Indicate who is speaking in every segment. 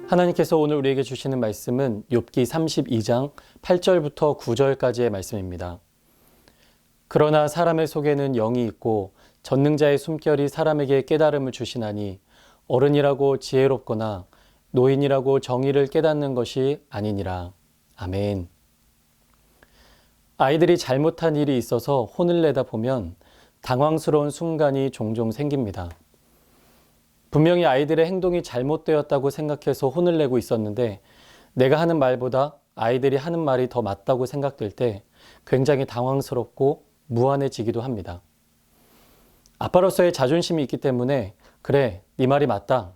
Speaker 1: 하나님께서 오늘 우리에게 주시는 말씀은 욥기 32장 8절부터 9절까지의 말씀입니다. 그러나 사람의 속에는 영이 있고 전능자의 숨결이 사람에게 깨달음을 주시나니 어른이라고 지혜롭거나 노인이라고 정의를 깨닫는 것이 아니니라. 아멘. 아이들이 잘못한 일이 있어서 혼을 내다 보면 당황스러운 순간이 종종 생깁니다. 분명히 아이들의 행동이 잘못되었다고 생각해서 혼을 내고 있었는데 내가 하는 말보다 아이들이 하는 말이 더 맞다고 생각될 때 굉장히 당황스럽고 무안해지기도 합니다. 아빠로서의 자존심이 있기 때문에 그래, 네 말이 맞다.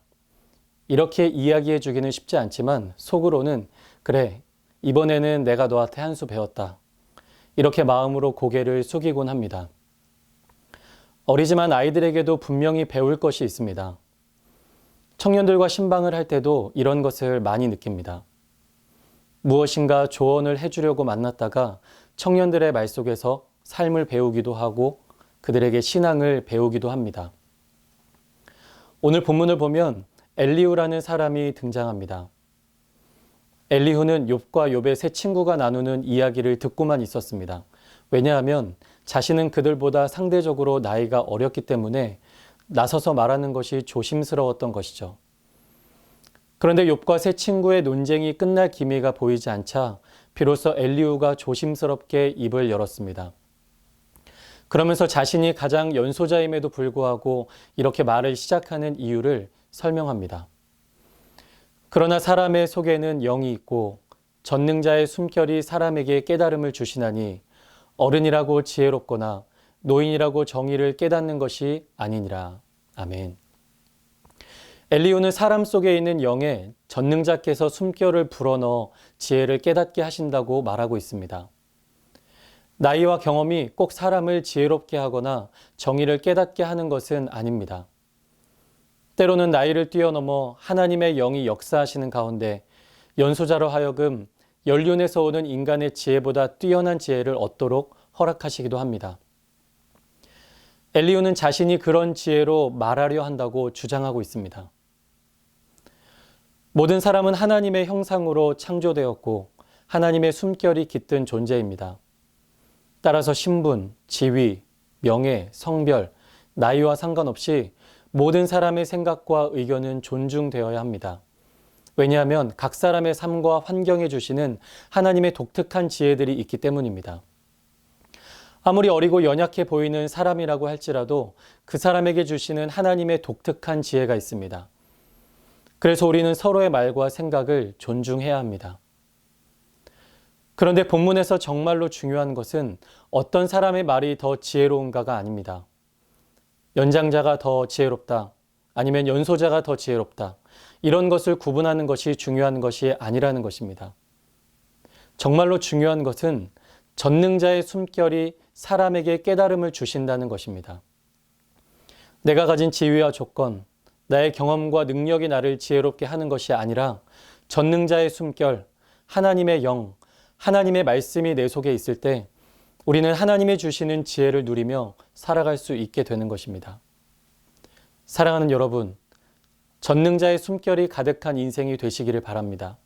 Speaker 1: 이렇게 이야기해 주기는 쉽지 않지만 속으로는 그래, 이번에는 내가 너한테 한 수 배웠다. 이렇게 마음으로 고개를 숙이곤 합니다. 어리지만 아이들에게도 분명히 배울 것이 있습니다. 청년들과 신방을 할 때도 이런 것을 많이 느낍니다. 무엇인가 조언을 해주려고 만났다가 청년들의 말 속에서 삶을 배우기도 하고 그들에게 신앙을 배우기도 합니다. 오늘 본문을 보면 엘리후라는 사람이 등장합니다. 엘리후는 욥과 욥의 세 친구가 나누는 이야기를 듣고만 있었습니다. 왜냐하면 자신은 그들보다 상대적으로 나이가 어렸기 때문에 나서서 말하는 것이 조심스러웠던 것이죠. 그런데 욥과 세 친구의 논쟁이 끝날 기미가 보이지 않자 비로소 엘리후가 조심스럽게 입을 열었습니다. 그러면서 자신이 가장 연소자임에도 불구하고 이렇게 말을 시작하는 이유를 설명합니다. 그러나 사람의 속에는 영이 있고 전능자의 숨결이 사람에게 깨달음을 주시나니 어른이라고 지혜롭거나 노인이라고 정의를 깨닫는 것이 아니니라. 아멘. 엘리후는 사람 속에 있는 영에 전능자께서 숨결을 불어넣어 지혜를 깨닫게 하신다고 말하고 있습니다. 나이와 경험이 꼭 사람을 지혜롭게 하거나 정의를 깨닫게 하는 것은 아닙니다. 때로는 나이를 뛰어넘어 하나님의 영이 역사하시는 가운데 연소자로 하여금 연륜에서 오는 인간의 지혜보다 뛰어난 지혜를 얻도록 허락하시기도 합니다. 엘리후는 자신이 그런 지혜로 말하려 한다고 주장하고 있습니다. 모든 사람은 하나님의 형상으로 창조되었고 하나님의 숨결이 깃든 존재입니다. 따라서 신분, 지위, 명예, 성별, 나이와 상관없이 모든 사람의 생각과 의견은 존중되어야 합니다. 왜냐하면 각 사람의 삶과 환경에 주시는 하나님의 독특한 지혜들이 있기 때문입니다. 아무리 어리고 연약해 보이는 사람이라고 할지라도 그 사람에게 주시는 하나님의 독특한 지혜가 있습니다. 그래서 우리는 서로의 말과 생각을 존중해야 합니다. 그런데 본문에서 정말로 중요한 것은 어떤 사람의 말이 더 지혜로운가가 아닙니다. 연장자가 더 지혜롭다, 아니면 연소자가 더 지혜롭다, 이런 것을 구분하는 것이 중요한 것이 아니라는 것입니다. 정말로 중요한 것은 전능자의 숨결이 사람에게 깨달음을 주신다는 것입니다. 내가 가진 지위와 조건, 나의 경험과 능력이 나를 지혜롭게 하는 것이 아니라 전능자의 숨결, 하나님의 영, 하나님의 말씀이 내 속에 있을 때 우리는 하나님이 주시는 지혜를 누리며 살아갈 수 있게 되는 것입니다. 사랑하는 여러분, 전능자의 숨결이 가득한 인생이 되시기를 바랍니다.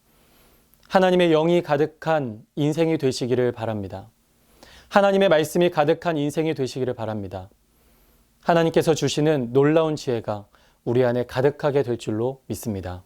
Speaker 1: 하나님의 영이 가득한 인생이 되시기를 바랍니다. 하나님의 말씀이 가득한 인생이 되시기를 바랍니다. 하나님께서 주시는 놀라운 지혜가 우리 안에 가득하게 될 줄로 믿습니다.